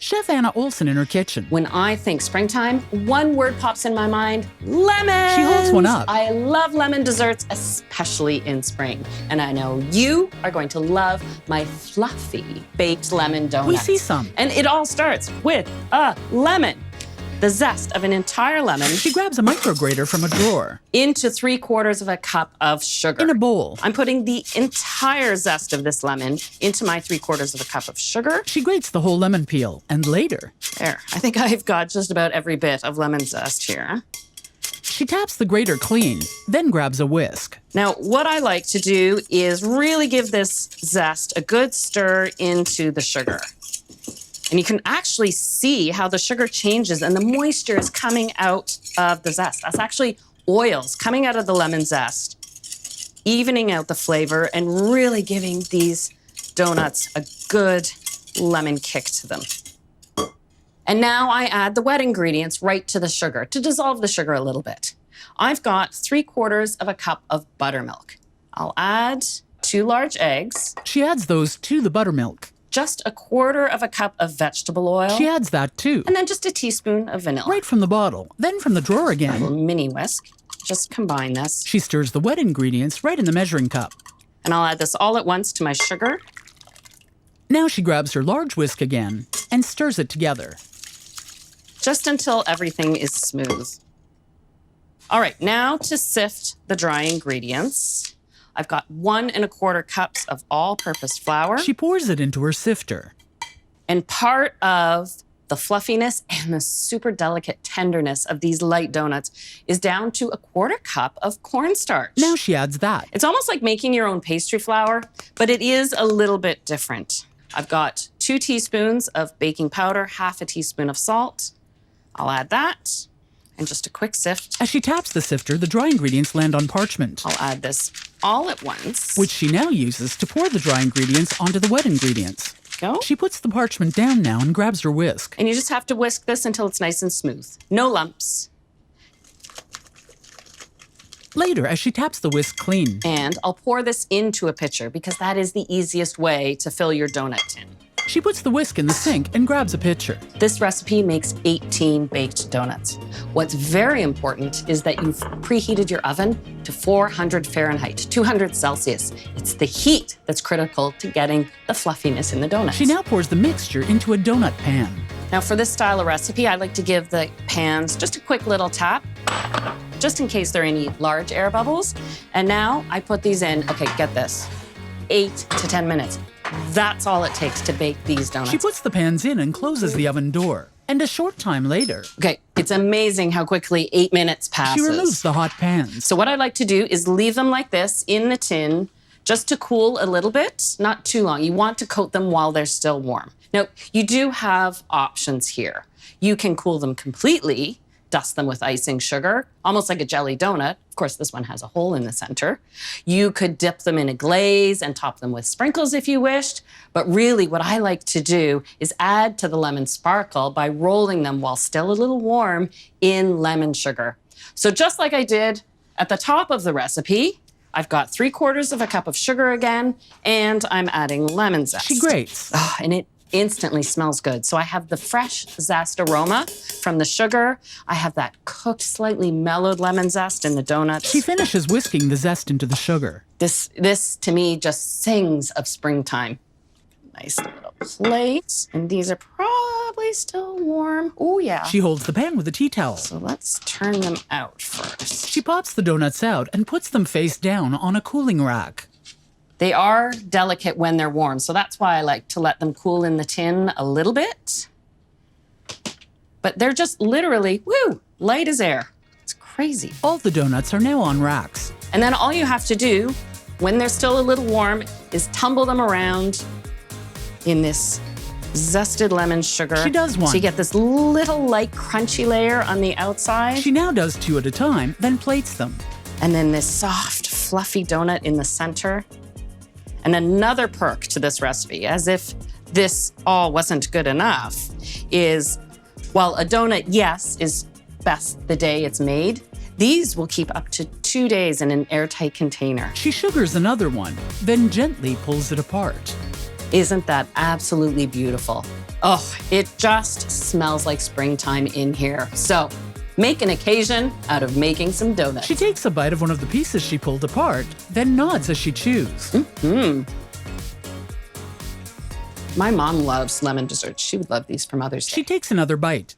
Chef Anna Olson in her kitchen. When I think springtime, one word pops in my mind: lemon. She holds one up. I love lemon desserts, especially in spring. And I know you are going to love my fluffy baked lemon donuts. We see some. And it all starts with a lemon. The zest of an entire lemon. She grabs a micrograter from a drawer. Into 3/4 of a cup of sugar. In a bowl. I'm putting the entire zest of this lemon into my 3/4 of a cup of sugar. She grates the whole lemon peel, and later... There, I think I've got just about every bit of lemon zest here. She taps the grater clean, then grabs a whisk. Now, what I like to do is really give this zest a good stir into the sugar. And you can actually see how the sugar changes and the moisture is coming out of the zest. That's actually oils coming out of the lemon zest, evening out the flavor and really giving these donuts a good lemon kick to them. And now I add the wet ingredients right to the sugar to dissolve the sugar a little bit. I've got 3/4 of a cup of buttermilk. I'll add 2 large eggs. She adds those to the buttermilk. Just 1/4 of a cup of vegetable oil. She adds that too. And then just a teaspoon of vanilla. Right from the bottle, then from the drawer A again. little mini whisk. Just combine this. She stirs the wet ingredients right in the measuring cup. And I'll add this all at once to my sugar. Now she grabs her large whisk again and stirs it together. Just until everything is smooth. All right, now to sift the dry ingredients. I've got 1 1/4 cups of all-purpose flour. She pours it into her sifter. And part of the fluffiness and the super delicate tenderness of these light donuts is down to 1/4 cup of cornstarch. Now she adds that. It's almost like making your own pastry flour, but it is a little bit different. I've got 2 teaspoons of baking powder, 1/2 teaspoon of salt. I'll add that. And just a quick sift. As she taps the sifter, the dry ingredients land on parchment, I'll add this all at once. which she now uses to pour the dry ingredients onto the wet ingredients. Go. She puts the parchment down now and grabs her whisk. And you just have to whisk this until it's nice and smooth. No lumps. Later, as she taps the whisk clean. And I'll pour this into a pitcher because that is the easiest way to fill your donut tin. She puts the whisk in the sink and grabs a pitcher. This recipe makes 18 baked donuts. What's very important is that you've preheated your oven to 400 Fahrenheit, 200 Celsius. It's the heat that's critical to getting the fluffiness in the donuts. She now pours the mixture into a donut pan. Now for this style of recipe, I like to give the pans just a quick little tap, just in case there are any large air bubbles. And now I put these in, okay, get this, 8 to 10 minutes. That's all it takes to bake these donuts. She puts the pans in and closes the oven door. And a short time later, Okay, it's amazing how quickly 8 minutes passes. she removes the hot pans. So what I like to do is leave them like this in the tin just to cool a little bit, not too long. You want to coat them while they're still warm. Now, you do have options here. You can cool them completely, dust them with icing sugar, almost like a jelly donut. Of course, this one has a hole in the center. You could dip them in a glaze and top them with sprinkles if you wished. But really, what I like to do is add to the lemon sparkle by rolling them while still a little warm in lemon sugar. So just like I did at the top of the recipe, I've got 3/4 of a cup of sugar again, and I'm adding lemon zest. She grates. Oh, and it instantly smells good. So I have the fresh zest aroma from the sugar. I have that cooked, slightly mellowed lemon zest in the donuts. She finishes whisking the zest into the sugar. This to me just sings of springtime. Nice little plate. And these are probably still warm. Oh, yeah. She holds the pan with a tea towel. So let's turn them out first. She pops the donuts out and puts them face down on a cooling rack. They are delicate when they're warm, so that's why I like to let them cool in the tin a little bit. But they're just literally, woo, light as air. It's crazy. All the donuts are now on racks. And then all you have to do, when they're still a little warm, is tumble them around in this zested lemon sugar. She does one. So you get this little light crunchy layer on the outside. She now does 2 at a time, then plates them. And then this soft, fluffy donut in the center. And another perk to this recipe, as if this all wasn't good enough, is while a donut, yes, is best the day it's made, these will keep up to 2 days in an airtight container. She sugars another one, then gently pulls it apart. Isn't that absolutely beautiful? Oh, it just smells like springtime in here. So make an occasion out of making some donuts. She takes a bite of one of the pieces she pulled apart, then nods as she chews. My mom loves lemon desserts. She would love these for Mother's Day. She takes another bite.